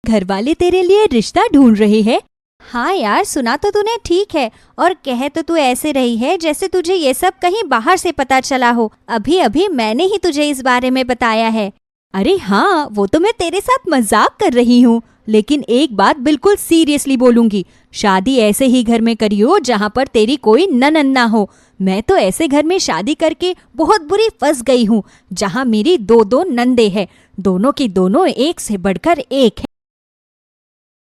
घर वाले तेरे लिए रिश्ता ढूंढ रहे हैं। हाँ यार, सुना तो तूने ठीक है, और कह तो तू ऐसे रही है जैसे तुझे ये सब कहीं बाहर से पता चला हो। अभी अभी मैंने ही तुझे इस बारे में बताया है। अरे हाँ, वो तो मैं तेरे साथ मजाक कर रही हूँ, लेकिन एक बात बिल्कुल सीरियसली बोलूंगी। शादी ऐसे ही घर में करियो जहाँ पर तेरी कोई ननद ना हो। मैं तो ऐसे घर में शादी करके बहुत बुरी फंस गई हूँ, जहाँ मेरी दो दो नंदे हैं, दोनों की दोनों एक से बढ़कर एक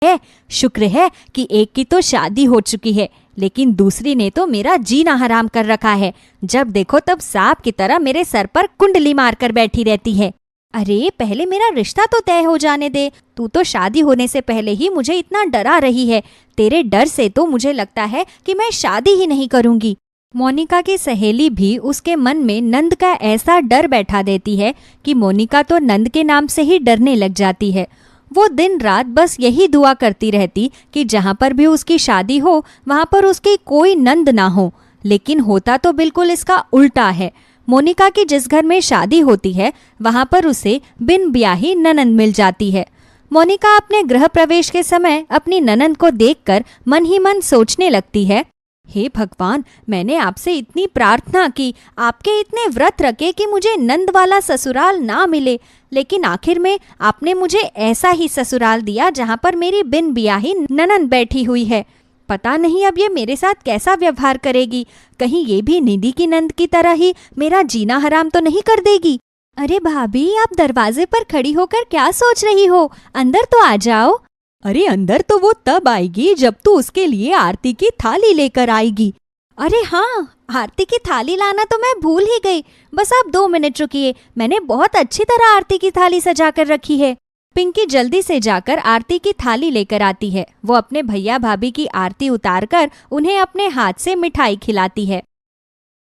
है। शुक्र है कि एक की तो शादी हो चुकी है, लेकिन दूसरी ने तो मेरा जीना हराम कर रखा है। जब देखो तब सांप की तरह मेरे सर पर कुंडली मारकर बैठी रहती है। अरे पहले मेरा रिश्ता तो तय हो जाने दे। तू तो शादी होने से पहले ही मुझे इतना डरा रही है। तेरे डर से तो मुझे लगता है कि मैं शादी ही नहीं करूंगी। मोनिका की सहेली भी उसके मन में नंद का ऐसा डर बैठा देती है कि मोनिका तो नंद के नाम से ही डरने लग जाती है। वो दिन रात बस यही दुआ करती रहती कि जहाँ पर भी उसकी शादी हो वहाँ पर उसकी कोई नंद ना हो, लेकिन होता तो बिल्कुल इसका उल्टा है। मोनिका की जिस घर में शादी होती है वहाँ पर उसे बिन ब्याही ननंद मिल जाती है। मोनिका अपने गृह प्रवेश के समय अपनी ननंद को देखकर मन ही मन सोचने लगती है, हे भगवान, मैंने आपसे इतनी प्रार्थना की, आपके इतने व्रत रखे कि मुझे नंद वाला ससुराल ना मिले, लेकिन आखिर में आपने मुझे ऐसा ही ससुराल दिया जहाँ पर मेरी बिन ब्याही ननंद बैठी हुई है। पता नहीं अब ये मेरे साथ कैसा व्यवहार करेगी। कहीं ये भी निधि की नंद की तरह ही मेरा जीना हराम तो नहीं कर देगी। अरे भाभी, आप दरवाजे पर खड़ी होकर क्या सोच रही हो? अंदर तो आ जाओ। अरे अंदर तो वो तब आएगी जब तू उसके लिए आरती की थाली लेकर आएगी। अरे हाँ, आरती की थाली लाना तो मैं भूल ही गई। बस आप 2 मिनट रुकिए, मैंने बहुत अच्छी तरह आरती की थाली सजा कर रखी है। पिंकी जल्दी से जाकर आरती की थाली लेकर आती है। वो अपने भैया भाभी की आरती उतारकर उन्हें अपने हाथ से मिठाई खिलाती है।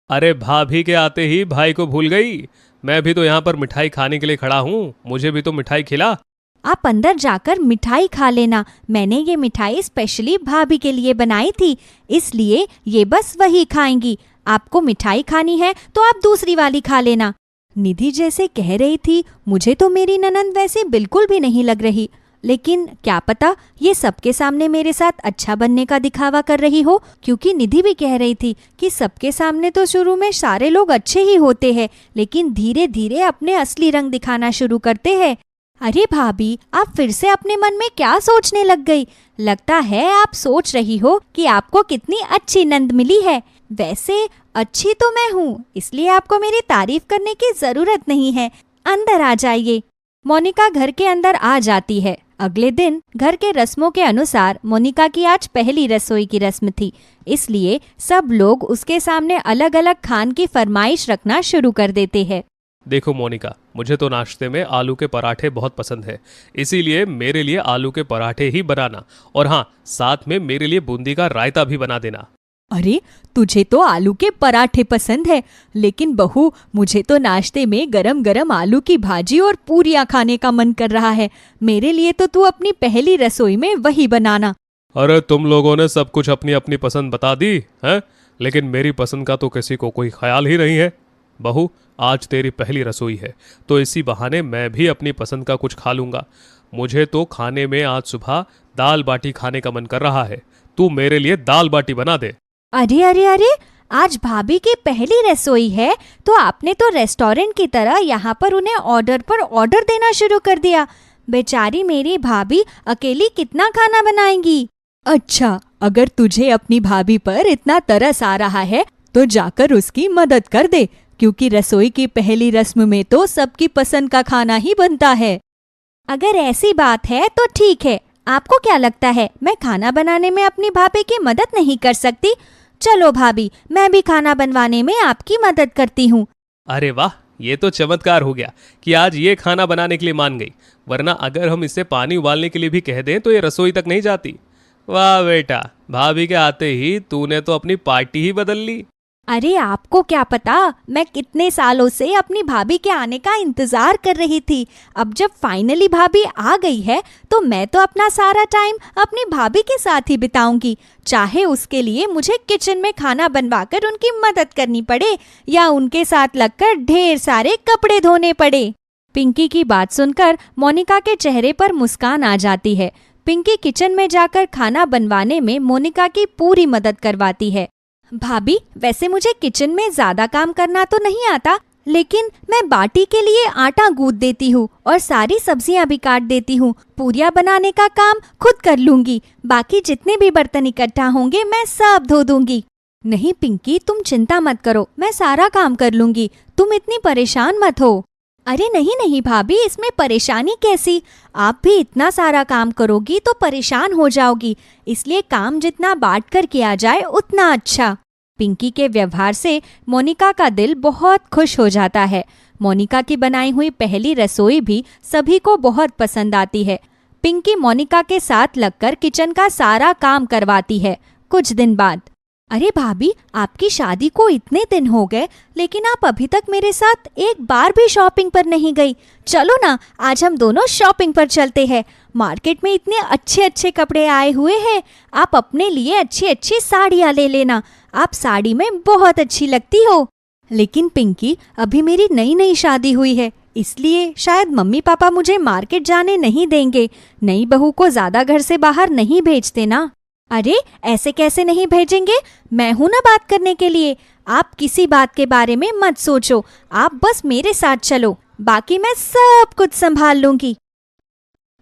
अरे भाभी के आते ही भाई को भूल गई। मैं भी तो यहाँ पर मिठाई खाने के लिए खड़ा हूँ, मुझे भी तो मिठाई खिला। आप अंदर जाकर मिठाई खा लेना। मैंने ये मिठाई स्पेशली भाभी के लिए बनाई थी, इसलिए ये बस वही खाएंगी। आपको मिठाई खानी है तो आप दूसरी वाली खा लेना। निधि जैसे कह रही थी, मुझे तो मेरी ननंद वैसे बिल्कुल भी नहीं लग रही, लेकिन क्या पता ये सबके सामने मेरे साथ अच्छा बनने का दिखावा कर रही हो, क्योंकि निधि भी कह रही थी कि सबके सामने तो शुरू में सारे लोग अच्छे ही होते हैं, लेकिन धीरे धीरे अपने असली रंग दिखाना शुरू करते हैं। अरे भाभी, आप फिर से अपने मन में क्या सोचने लग गई? लगता है आप सोच रही हो कि आपको कितनी अच्छी नंद मिली है। वैसे अच्छी तो मैं हूँ, इसलिए आपको मेरी तारीफ करने की जरूरत नहीं है। अंदर आ जाइए। मोनिका घर के अंदर आ जाती है। अगले दिन घर के रस्मों के अनुसार मोनिका की आज पहली रसोई की रस्म थी, इसलिए सब लोग उसके सामने अलग अलग खान की फरमाइश रखना शुरू कर देते हैं। देखो मोनिका, मुझे तो नाश्ते में आलू के पराठे बहुत पसंद है, इसीलिए मेरे लिए आलू के पराठे ही बनाना, और हाँ, साथ में मेरे लिए बूंदी का रायता भी बना देना। अरे तुझे तो आलू के पराठे पसंद है, लेकिन बहू, मुझे तो नाश्ते में गरम गरम आलू की भाजी और पूरियां खाने का मन कर रहा है। मेरे लिए तो तू अपनी पहली रसोई में वही बनाना। अरे तुम लोगों ने सब कुछ अपनी अपनी पसंद बता दी है, लेकिन मेरी पसंद का तो किसी को कोई ख्याल ही नहीं है। बहू, आज तेरी पहली रसोई है, तो इसी बहाने मैं भी अपनी पसंद का कुछ खा लूंगा। मुझे तो खाने में आज सुबह दाल बाटी खाने का मन कर रहा है, तू मेरे लिए दाल बाटी बना दे। अरे अरे अरे, आज भाभी की पहली रसोई है तो आपने तो रेस्टोरेंट की तरह यहाँ पर उन्हें ऑर्डर पर ऑर्डर देना शुरू कर दिया। बेचारी मेरी भाभी अकेली कितना खाना बनाएंगी। अच्छा, अगर तुझे अपनी भाभी पर इतना तरस आ रहा है तो जाकर उसकी मदद कर दे, क्योंकि रसोई की पहली रस्म में तो सबकी पसंद का खाना ही बनता है। अगर ऐसी बात है तो ठीक है। आपको क्या लगता है मैं खाना बनाने में अपनी भाभी की मदद नहीं कर सकती? चलो भाभी, मैं भी खाना बनवाने में आपकी मदद करती हूँ। अरे वाह, ये तो चमत्कार हो गया कि आज ये खाना बनाने के लिए मान गई, वरना अगर हम इसे पानी उबालने के लिए भी कह दें तो ये रसोई तक नहीं जाती। वाह बेटा, भाभी के आते ही तूने तो अपनी पार्टी ही बदल ली। अरे आपको क्या पता, मैं कितने सालों से अपनी भाभी के आने का इंतजार कर रही थी। अब जब फाइनली भाभी आ गई है तो मैं तो अपना सारा टाइम अपनी भाभी के साथ ही बिताऊंगी, चाहे उसके लिए मुझे किचन में खाना बनवाकर उनकी मदद करनी पड़े या उनके साथ लगकर ढेर सारे कपड़े धोने पड़े। पिंकी की बात सुनकर मोनिका के चेहरे पर मुस्कान आ जाती है। पिंकी किचन में जाकर खाना बनवाने में मोनिका की पूरी मदद करवाती है। भाभी, वैसे मुझे किचन में ज्यादा काम करना तो नहीं आता, लेकिन मैं बाटी के लिए आटा गूंथ देती हूँ और सारी सब्जियां भी काट देती हूँ। पूरियां बनाने का काम खुद कर लूंगी। बाकी जितने भी बर्तन इकट्ठा होंगे मैं सब धो दूंगी। नहीं पिंकी, तुम चिंता मत करो, मैं सारा काम कर लूंगी। तुम इतनी परेशान मत हो। अरे नहीं नहीं भाभी, इसमें परेशानी कैसी? आप भी इतना सारा काम करोगी तो परेशान हो जाओगी, इसलिए काम जितना बांट कर किया जाए उतना अच्छा। पिंकी के व्यवहार से मोनिका का दिल बहुत खुश हो जाता है। मोनिका की बनाई हुई पहली रसोई भी सभी को बहुत पसंद आती है। पिंकी मोनिका के साथ लगकर किचन का सारा काम करवाती है। कुछ दिन बाद, अरे भाभी, आपकी शादी को इतने दिन हो गए, लेकिन आप अभी तक मेरे साथ एक बार भी शॉपिंग पर नहीं गई। चलो ना, आज हम दोनों शॉपिंग पर चलते हैं। मार्केट में इतने अच्छे अच्छे कपड़े आए हुए हैं। आप अपने लिए अच्छी अच्छी साड़ियाँ ले लेना, आप साड़ी में बहुत अच्छी लगती हो। लेकिन पिंकी, अभी मेरी नई नई शादी हुई है, इसलिए शायद मम्मी पापा मुझे मार्केट जाने नहीं देंगे। नई बहू को ज्यादा घर से बाहर नहीं भेजते ना। अरे ऐसे कैसे नहीं भेजेंगे? मैं हूं ना बात करने के लिए। आप किसी बात के बारे में मत सोचो, आप बस मेरे साथ चलो, बाकी मैं सब कुछ संभाल लूंगी।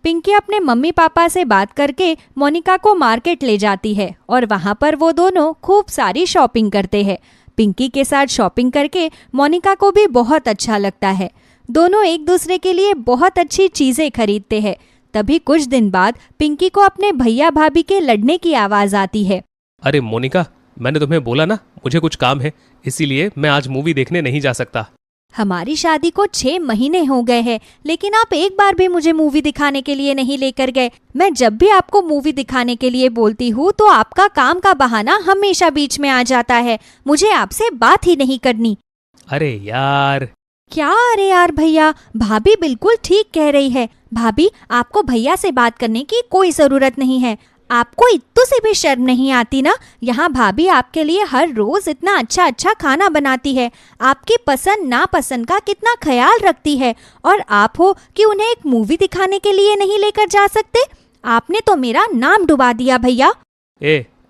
पिंकी अपने मम्मी पापा से बात करके मोनिका को मार्केट ले जाती है और वहां पर वो दोनों खूब सारी शॉपिंग करते हैं। पिंकी के साथ शॉपिंग करके मोनिका को भी बहुत अच्छा लगता है। दोनों एक दूसरे के लिए बहुत अच्छी चीजें खरीदते हैं। तभी कुछ दिन बाद पिंकी को अपने भैया भाभी के लड़ने की आवाज आती है। अरे मोनिका, मैंने तुम्हें बोला ना मुझे कुछ काम है, इसीलिए मैं आज मूवी देखने नहीं जा सकता। हमारी शादी को 6 महीने हो गए हैं, लेकिन आप एक बार भी मुझे मूवी दिखाने के लिए नहीं लेकर गए। मैं जब भी आपको मूवी दिखाने के लिए बोलती हूँ तो आपका काम का बहाना हमेशा बीच में आ जाता है। मुझे आपसे बात ही नहीं करनी। अरे यार। क्या अरे यार भैया, भाभी बिल्कुल ठीक कह रही है। भाभी, आपको भैया से बात करने की कोई जरूरत नहीं है। आपको इत्तू से भी शर्म नहीं आती ना? यहाँ भाभी आपके लिए हर रोज इतना अच्छा अच्छा खाना बनाती है, आपकी पसंद नापसंद का कितना ख्याल रखती है, और आप हो कि उन्हें एक मूवी दिखाने के लिए नहीं लेकर जा सकते। आपने तो मेरा नाम डुबा दिया भैया।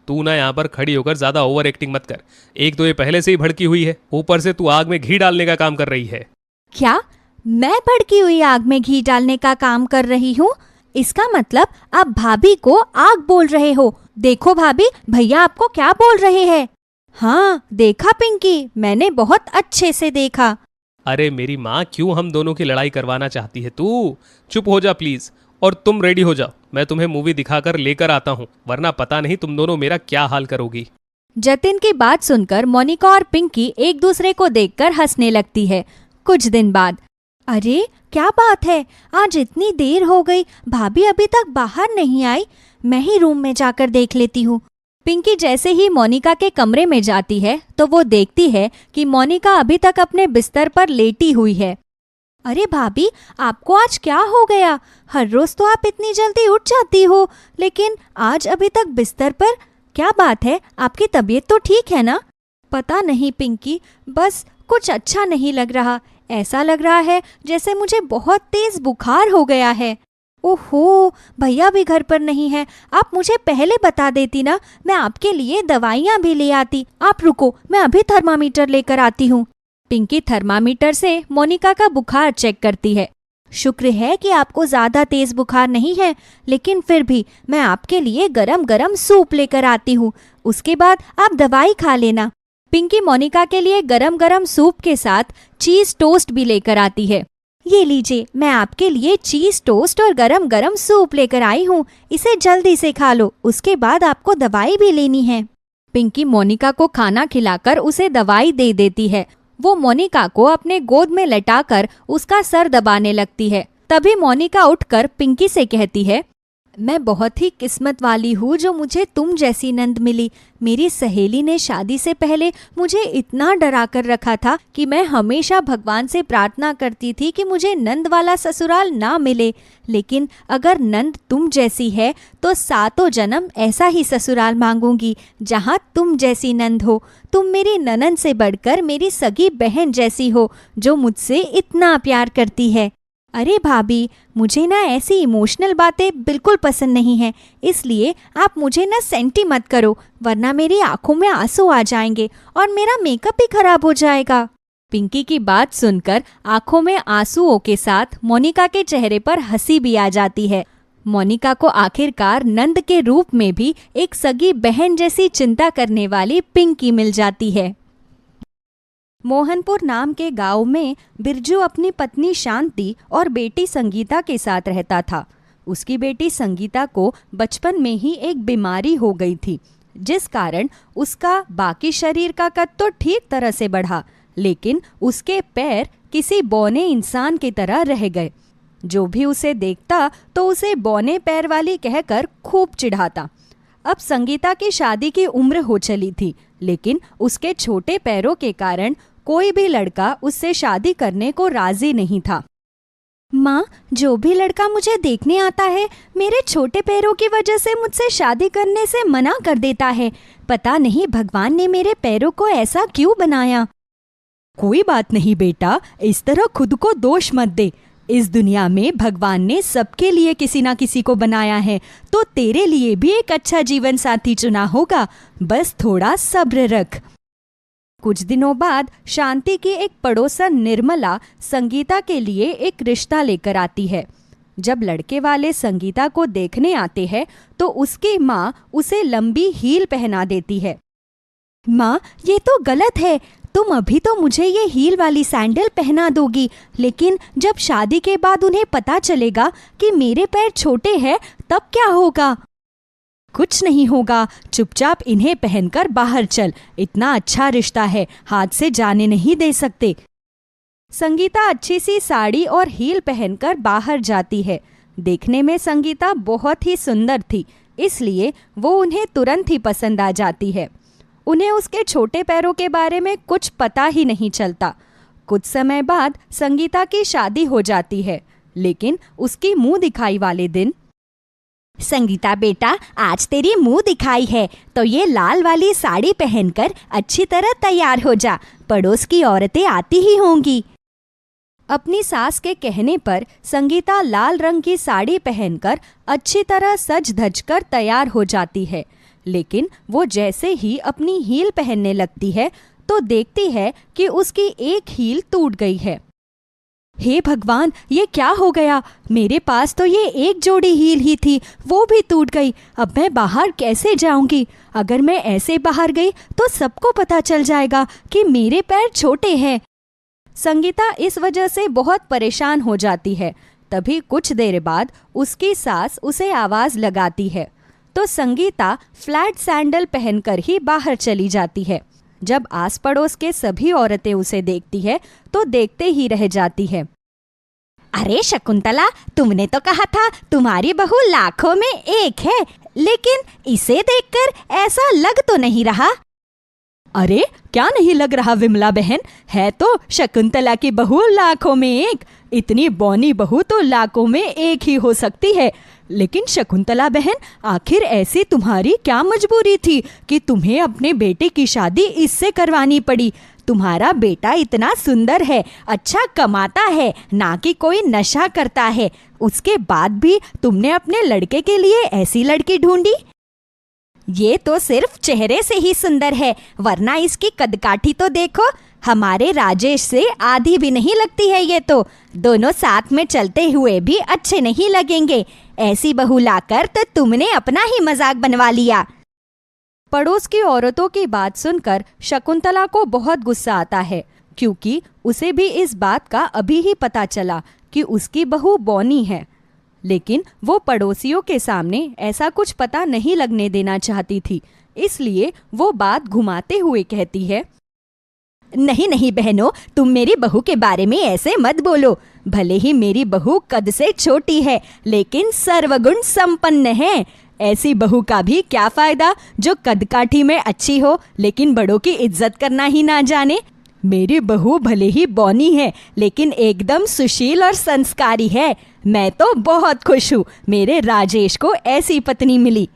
तू ना यहाँ पर खड़ी होकर ज्यादा ओवर एक्टिंग मत कर। एक तो ये पहले से ही भड़की हुई है, ऊपर से तू आग में घी डालने का काम कर रही है। क्या मैं भड़की हुई आग में घी डालने का काम कर रही हूँ? इसका मतलब आप भाभी को आग बोल रहे हो। देखो भाभी, भैया आपको क्या बोल रहे हैं। हाँ देखा पिंकी, मैंने बहुत अच्छे से देखा। अरे मेरी माँ, क्यों हम दोनों की लड़ाई करवाना चाहती है तू? चुप हो जा प्लीज, और तुम रेडी हो जाओ, मैं तुम्हें मूवी दिखाकर लेकर आता हूँ, वरना पता नहीं तुम दोनों मेरा क्या हाल करोगी। जतिन की बात सुनकर मोनिका और पिंकी एक दूसरे को देखकर हंसने लगती है। कुछ दिन बाद, अरे क्या बात है, आज इतनी देर हो गई, भाभी अभी तक बाहर नहीं आई। मैं ही रूम में जाकर देख लेती हूँ। पिंकी जैसे ही मोनिका के कमरे में जाती है तो वो देखती है कि मोनिका अभी तक अपने बिस्तर पर लेटी हुई है। अरे भाभी, आपको आज क्या हो गया? हर रोज तो आप इतनी जल्दी उठ जाती हो, लेकिन आज अभी तक बिस्तर पर। क्या बात है, आपकी तबीयत तो ठीक है ना? पता नहीं पिंकी, बस कुछ अच्छा नहीं लग रहा। ऐसा लग रहा है जैसे मुझे बहुत तेज बुखार हो गया है। ओहो, भैया भी घर पर नहीं है। आप मुझे पहले बता देती ना, मैं आपके लिए दवाइयाँ भी ले आती। आप रुको, मैं अभी थर्मामीटर लेकर आती हूँ। पिंकी थर्मामीटर से मोनिका का बुखार चेक करती है। शुक्र है कि आपको ज्यादा तेज बुखार नहीं है, लेकिन फिर भी मैं आपके लिए गरम गरम सूप लेकर आती हूँ, उसके बाद आप दवाई खा लेना। पिंकी मोनिका के लिए गरम गरम सूप के साथ चीज टोस्ट भी लेकर आती है। ये लीजिए, मैं आपके लिए चीज टोस्ट और गरम गरम सूप लेकर आई हूँ, इसे जल्दी से खा लो, उसके बाद आपको दवाई भी लेनी है। पिंकी मोनिका को खाना खिलाकर उसे दवाई दे देती है। वो मोनिका को अपने गोद में लटाकर उसका सर दबाने लगती है। तभी मोनिका उठकर पिंकी से कहती है, मैं बहुत ही किस्मत वाली हूँ जो मुझे तुम जैसी नंद मिली। मेरी सहेली ने शादी से पहले मुझे इतना डरा कर रखा था कि मैं हमेशा भगवान से प्रार्थना करती थी कि मुझे नंद वाला ससुराल ना मिले, लेकिन अगर नंद तुम जैसी है तो 7 जन्म ऐसा ही ससुराल मांगूंगी जहाँ तुम जैसी नंद हो। तुम मेरी ननंद से बढ़कर मेरी सगी बहन जैसी हो जो मुझसे इतना प्यार करती है। अरे भाभी, मुझे ना ऐसी इमोशनल बातें बिल्कुल पसंद नहीं है, इसलिए आप मुझे ना सेंटी मत करो, वरना मेरी आंखों में आंसू आ जाएंगे और मेरा मेकअप भी खराब हो जाएगा। पिंकी की बात सुनकर आंखों में आंसुओं के साथ मोनिका के चेहरे पर हंसी भी आ जाती है। मोनिका को आखिरकार नंद के रूप में भी एक सगी बहन जैसी चिंता करने वाली पिंकी मिल जाती है। मोहनपुर नाम के गांव में बिरजू अपनी पत्नी शांति और बेटी संगीता के साथ रहता था। उसकी बेटी संगीता को बचपन में ही एक बीमारी हो गई थी, जिस कारण उसका बाकी शरीर का कद तो ठीक तरह से बढ़ा, लेकिन उसके पैर किसी बौने इंसान की तरह रह गए। जो भी उसे देखता तो उसे बौने पैर वाली कहकर खूब चिढ़ाता। अब संगीता की शादी की उम्र हो चली थी, लेकिन उसके छोटे पैरों के कारण कोई भी लड़का उससे शादी करने को राजी नहीं था। माँ, जो भी लड़का मुझे देखने आता है मेरे छोटे पैरों की वजह से मुझसे शादी करने से मना कर देता है। पता नहीं भगवान ने मेरे पैरों को ऐसा क्यों बनाया। कोई बात नहीं बेटा, इस तरह खुद को दोष मत दे। इस दुनिया में भगवान ने सबके लिए किसी ना किसी को बनाया है, तो तेरे लिए भी एक अच्छा जीवन साथी चुना होगा। बस थोड़ा सब्र रख। कुछ दिनों बाद शांति की एक पड़ोसन निर्मला संगीता के लिए एक रिश्ता लेकर आती है। जब लड़के वाले संगीता को देखने आते हैं तो उसकी माँ उसे लंबी हील पहना देती है। माँ, ये तो गलत है। तुम अभी तो मुझे ये हील वाली सैंडल पहना दोगी, लेकिन जब शादी के बाद उन्हें पता चलेगा कि मेरे पैर छोटे हैं तब क्या होगा? कुछ नहीं होगा, चुपचाप इन्हें पहनकर बाहर चल। इतना अच्छा रिश्ता है, हाथ से जाने नहीं दे सकते। संगीता अच्छी सी साड़ी और हील पहनकर बाहर जाती है। देखने में संगीता बहुत ही सुंदर थी, इसलिए वो उन्हें तुरंत ही पसंद आ जाती है। उन्हें उसके छोटे पैरों के बारे में कुछ पता ही नहीं चलता। कुछ समय बाद संगीता की शादी हो जाती है, लेकिन उसकी मुंह दिखाई वाले दिन, संगीता बेटा, आज तेरी मुंह दिखाई है तो ये लाल वाली साड़ी पहनकर अच्छी तरह तैयार हो जा, पड़ोस की औरतें आती ही होंगी। अपनी सास के कहने पर संगीता लाल रंग की साड़ी पहनकर अच्छी तरह सज धज कर तैयार हो जाती है, लेकिन वो जैसे ही अपनी हील पहनने लगती है तो देखती है कि उसकी एक हील टूट गई है। हे भगवान, ये क्या हो गया? मेरे पास तो ये एक जोड़ी हील ही थी, वो भी टूट गई। अब मैं बाहर कैसे जाऊंगी? अगर मैं ऐसे बाहर गई तो सबको पता चल जाएगा कि मेरे पैर छोटे हैं। संगीता इस वजह से बहुत परेशान हो जाती है। तभी कुछ देर बाद उसकी सास उसे आवाज लगाती है, तो संगीता फ्लैट सैंडल पहनकर ही बाहर चली जाती है। जब आस पड़ोस के सभी औरतें उसे देखती है तो देखते ही रह जाती है। अरे शकुंतला, तुमने तो कहा था तुम्हारी बहू लाखों में एक है, लेकिन इसे देखकर ऐसा लग तो नहीं रहा। अरे क्या नहीं लग रहा विमला बहन, है तो शकुंतला की बहू लाखों में एक। इतनी बौनी बहू तो लाखों में एक ही हो सकती है। लेकिन शकुंतला बहन, आखिर ऐसी तुम्हारी क्या मजबूरी थी कि तुम्हें अपने बेटे की शादी इससे करवानी पड़ी? तुम्हारा बेटा इतना सुंदर है, अच्छा कमाता है, ना कि कोई नशा करता है। उसके बाद भी तुमने अपने लड़के के लिए ऐसी लड़की ढूंढी? ये तो सिर्फ चेहरे से ही सुंदर है, वरना इसकी कदकाठी तो देखो। हमारे राजेश से आधी भी नहीं लगती है ये तो। दोनों साथ में चलते हुए भी अच्छे नहीं लगेंगे। ऐसी बहू लाकर तो तुमने अपना ही मजाक बनवा लिया। पड़ोस की औरतों की बात सुनकर शकुंतला को बहुत गुस्सा आता है, क्योंकि उसे भी इस बात का अभी ही पता चला कि उसकी बहू बौनी है। लेकिन वो पड़ोसियों के सामने ऐसा कुछ पता नहीं लगने देना चाहती थी, इसलिए वो बात घुमाते हुए कहती है, नहीं नहीं बहनों, तुम मेरी बहू के बारे में ऐसे मत बोलो। भले ही मेरी बहू कद से छोटी है, लेकिन सर्वगुण संपन्न है। ऐसी बहू का भी क्या फायदा जो कदकाठी में अच्छी हो, लेकिन बड़ों की इज्जत करना ही ना जाने। मेरी बहू भले ही बौनी है, लेकिन एकदम सुशील और संस्कारी है। मैं तो बहुत खुश हूँ, मेरे राजेश को ऐसी पत्नी मिली।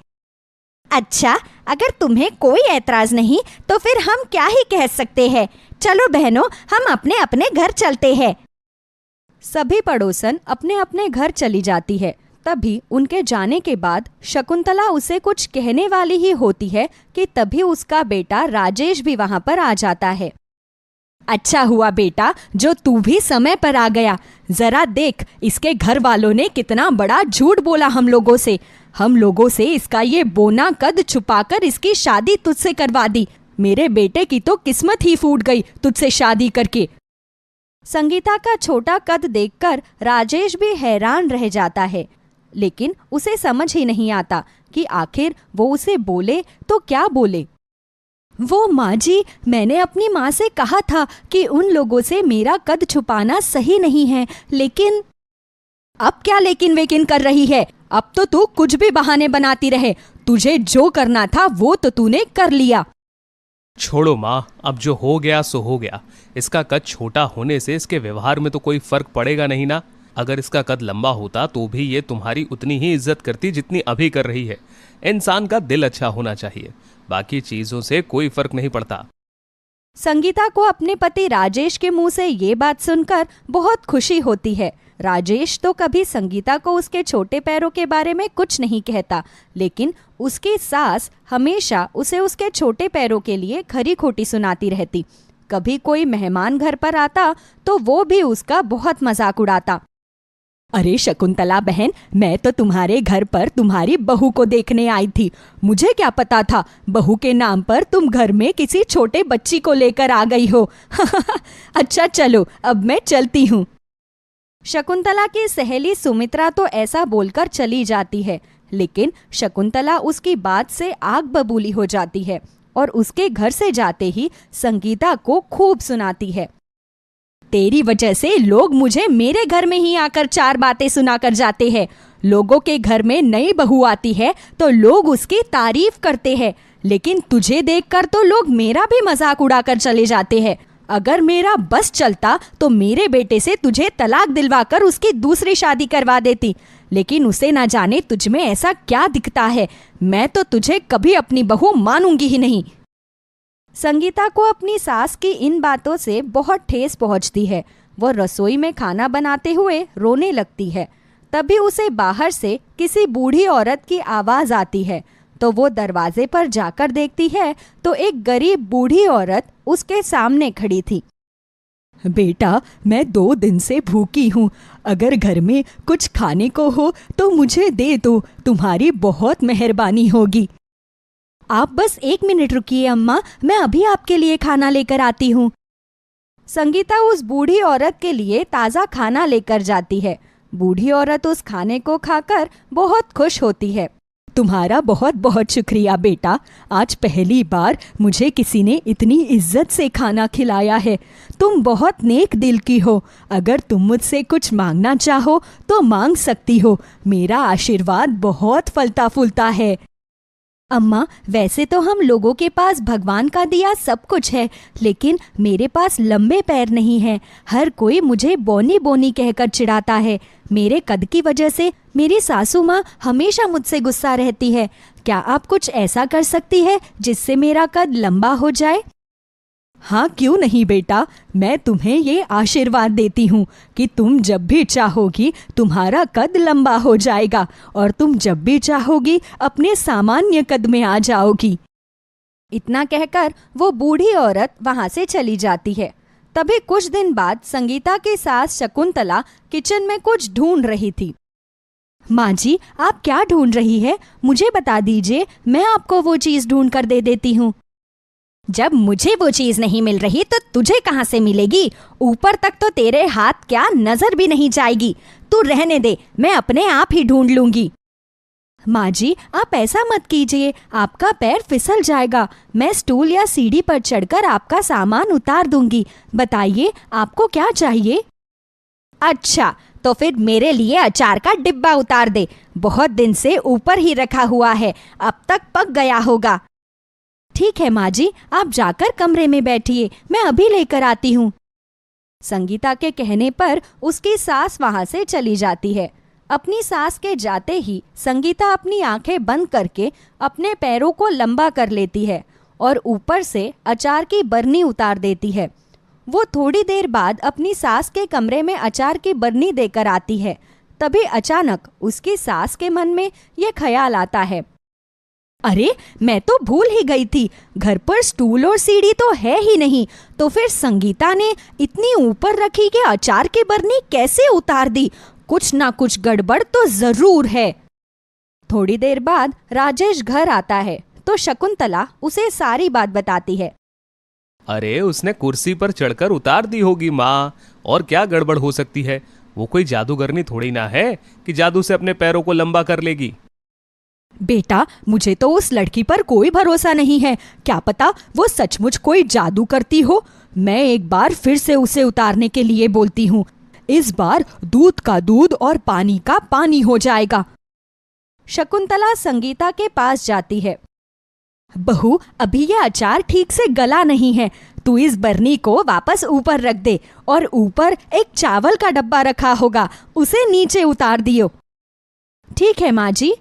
अच्छा, अगर तुम्हें कोई ऐतराज नहीं तो फिर हम क्या ही कह सकते हैं। चलो बहनों, हम अपने अपने घर चलते हैं। सभी पड़ोसन अपने अपने घर चली जाती है। तभी उनके जाने के बाद शकुंतला उसे कुछ कहने वाली ही होती है कि तभी उसका बेटा राजेश भी वहां पर आ जाता है। अच्छा हुआ बेटा जो तू भी समय पर आ गया। जरा देख इसके घर वालों ने कितना बड़ा झूठ बोला हम लोगों से इसका ये बोना कद छुपाकर इसकी शादी तुझसे करवा दी। मेरे बेटे की तो किस्मत ही फूट गई तुझसे शादी करके। संगीता का छोटा कद देखकर राजेश भी हैरान रह जाता है, लेकिन उसे समझ ही नहीं आता कि आखिर वो उसे बोले तो क्या बोले। वो माँ जी, मैंने अपनी माँ से कहा था कि उन लोगों से मेरा कद छुपाना सही नहीं है, लेकिन अब क्या लेकिन वेकिन कर रही है? अब तो तू कुछ भी बहाने बनाती रहे। तुझे जो करना था वो तो तूने कर लिया। छोड़ो माँ, अब जो हो गया सो हो गया। इसका कद छोटा होने से इसके व्यवहार में तो कोई फर्क पड़ेगा नहीं ना। अगर इसका कद लंबा होता तो भी ये तुम्हारी उतनी ही इज्जत करती जितनी अभी कर रही है। इंसान का दिल अच्छा होना चाहिए, बाकी चीजों से कोई फर्क नहीं पड़ता। संगीता को अपने पति राजेश के मुंह से ये बात सुनकर बहुत खुशी होती है। राजेश तो कभी संगीता को उसके छोटे पैरों के बारे में कुछ नहीं कहता, लेकिन उसकी सास हमेशा उसे उसके छोटे पैरों के लिए खरी खोटी सुनाती रहती। कभी कोई मेहमान घर पर आता तो वो भी उसका बहुत मजाक उड़ाता। अरे शकुंतला बहन, मैं तो तुम्हारे घर पर तुम्हारी बहू को देखने आई थी। मुझे क्या पता था बहू के नाम पर तुम घर में किसी छोटे बच्ची को लेकर आ गई हो। अच्छा चलो अब मैं चलती हूँ। शकुंतला की सहेली सुमित्रा तो ऐसा बोलकर चली जाती है, लेकिन शकुंतला उसकी बात से आग बबूली हो जाती है और उसके घर से जाते ही संगीता को खूब सुनाती है। तेरी वजह से लोग मुझे मेरे घर में ही आकर चार बातें सुनाकर जाते हैं। लोगों के घर में नई बहू आती है तो लोग उसकी तारीफ करते हैं, लेकिन तुझे देखकर तो लोग मेरा भी मजाक उड़ाकर चले जाते हैं। अगर मेरा बस चलता तो मेरे बेटे से तुझे तलाक दिलवाकर उसकी दूसरी शादी करवा देती, लेकिन उसे ना जाने तुझ में ऐसा क्या दिखता है। मैं तो तुझे कभी अपनी बहू मानूंगी ही नहीं। संगीता को अपनी सास की इन बातों से बहुत ठेस पहुंचती है। वो रसोई में खाना बनाते हुए रोने लगती है। तभी उसे बाहर से किसी बूढ़ी औरत की आवाज आती है, तो वो दरवाजे पर जाकर देखती है तो एक गरीब बूढ़ी औरत उसके सामने खड़ी थी। बेटा, मैं 2 दिन से भूखी हूँ। अगर घर में कुछ खाने को हो तो मुझे दे दो, तुम्हारी बहुत मेहरबानी होगी। आप बस 1 मिनट रुकिए अम्मा, मैं अभी आपके लिए खाना लेकर आती हूँ। संगीता उस बूढ़ी औरत के लिए ताज़ा खाना लेकर जाती है। बूढ़ी औरत उस खाने को खाकर बहुत खुश होती है। तुम्हारा बहुत बहुत शुक्रिया बेटा, आज पहली बार मुझे किसी ने इतनी इज्जत से खाना खिलाया है। तुम बहुत नेक दिल की हो। अगर तुम मुझसे कुछ मांगना चाहो तो मांग सकती हो। मेरा आशीर्वाद बहुत फलता फूलता है। अम्मा, वैसे तो हम लोगों के पास भगवान का दिया सब कुछ है, लेकिन मेरे पास लंबे पैर नहीं हैं। हर कोई मुझे बोनी बोनी कहकर चिढ़ाता है। मेरे कद की वजह से मेरी सासू माँ हमेशा मुझसे गुस्सा रहती है। क्या आप कुछ ऐसा कर सकती है जिससे मेरा कद लंबा हो जाए? हाँ, क्यों नहीं बेटा, मैं तुम्हें ये आशीर्वाद देती हूँ कि तुम जब भी चाहोगी तुम्हारा कद लंबा हो जाएगा और तुम जब भी चाहोगी अपने सामान्य कद में आ जाओगी। इतना कहकर वो बूढ़ी औरत वहाँ से चली जाती है। तभी कुछ दिन बाद संगीता की सास शकुंतला किचन में कुछ ढूंढ रही थी। माँ जी, आप क्या ढूंढ रही है? मुझे बता दीजिए, मैं आपको वो चीज़ ढूंढ कर दे देती हूँ। जब मुझे वो चीज नहीं मिल रही तो तुझे कहाँ से मिलेगी? ऊपर तक तो तेरे हाथ क्या नजर भी नहीं जाएगी। तू रहने दे, मैं अपने आप ही ढूंढ लूंगी। माँ जी, आप ऐसा मत कीजिए, आपका पैर फिसल जाएगा। मैं स्टूल या सीढ़ी पर चढ़कर आपका सामान उतार दूंगी। बताइए, आपको क्या चाहिए? अच्छा, तो फिर मेरे लिए अचार का डिब्बा उतार दे। बहुत दिन से ऊपर ही रखा हुआ है, अब तक पक गया होगा। ठीक है माँ जी, आप जाकर कमरे में बैठिए, मैं अभी लेकर आती हूँ। संगीता के कहने पर उसकी सास वहाँ से चली जाती है। अपनी सास के जाते ही संगीता अपनी आंखें बंद करके अपने पैरों को लंबा कर लेती है और ऊपर से अचार की बरनी उतार देती है। वो थोड़ी देर बाद अपनी सास के कमरे में अचार की बरनी देकर आती है। तभी अचानक उसकी सास के मन में ये ख्याल आता है, अरे मैं तो भूल ही गई थी, घर पर स्टूल और सीढ़ी तो है ही नहीं, तो फिर संगीता ने इतनी ऊपर रखी कि अचार की बरनी कैसे उतार दी? कुछ ना कुछ गड़बड़ तो जरूर है। थोड़ी देर बाद राजेश घर आता है तो शकुंतला उसे सारी बात बताती है। अरे उसने कुर्सी पर चढ़कर उतार दी होगी माँ, और क्या गड़बड़ हो सकती है? वो कोई जादूगरनी थोड़ी ना है कि जादू से अपने पैरों को लंबा कर लेगी। बेटा, मुझे तो उस लड़की पर कोई भरोसा नहीं है, क्या पता वो सचमुच कोई जादू करती हो। मैं एक बार फिर से उसे उतारने के लिए बोलती हूँ, इस बार दूध का दूध और पानी का पानी हो जाएगा। शकुंतला संगीता के पास जाती है। बहू, अभी ये अचार ठीक से गला नहीं है, तू इस बरनी को वापस ऊपर रख दे और ऊपर एक चावल का डब्बा रखा होगा, उसे नीचे उतार दियो। ठीक है माँ जी।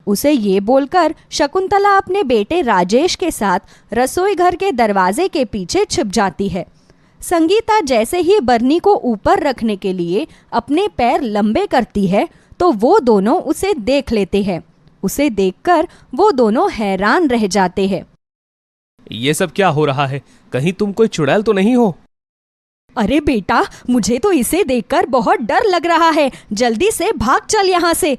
उसे ये बोलकर शकुंतला अपने बेटे राजेश के साथ रसोई घर के दरवाजे के पीछे छिप जाती है। संगीता जैसे ही बरनी को ऊपर रखने के लिए अपने पैर लंबे करती है तो वो दोनों उसे देख लेते हैं। उसे देखकर वो दोनों हैरान रह जाते हैं। ये सब क्या हो रहा है? कहीं तुम कोई चुड़ैल तो नहीं हो? अरे बेटा, मुझे तो इसे देखकर बहुत डर लग रहा है, जल्दी से भाग चल यहाँ से।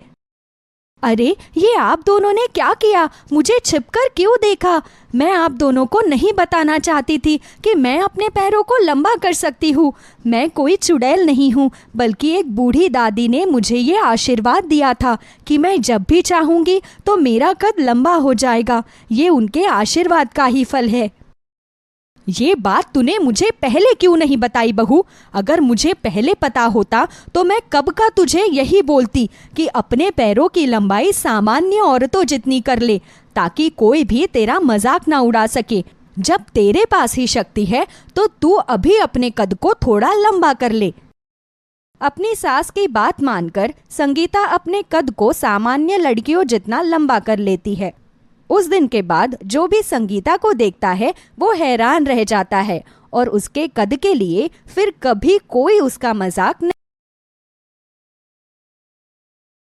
अरे ये आप दोनों ने क्या किया? मुझे छिपकर क्यों देखा? मैं आप दोनों को नहीं बताना चाहती थी कि मैं अपने पैरों को लंबा कर सकती हूँ। मैं कोई चुड़ैल नहीं हूँ, बल्कि एक बूढ़ी दादी ने मुझे ये आशीर्वाद दिया था कि मैं जब भी चाहूँगी तो मेरा कद लंबा हो जाएगा। ये उनके आशीर्वाद का ही फल है। ये बात तूने मुझे पहले क्यों नहीं बताई बहू? अगर मुझे पहले पता होता तो मैं कब का तुझे यही बोलती कि अपने पैरों की लंबाई सामान्य औरतों जितनी कर ले, ताकि कोई भी तेरा मजाक ना उड़ा सके। जब तेरे पास ही शक्ति है तो तू अभी अपने कद को थोड़ा लंबा कर ले। अपनी सास की बात मानकर संगीता अपने कद को सामान्य लड़कियों जितना लंबा कर लेती है। उस दिन के बाद जो भी संगीता को देखता है वो हैरान रह जाता है और उसके कद के लिए फिर कभी कोई उसका मजाक नहीं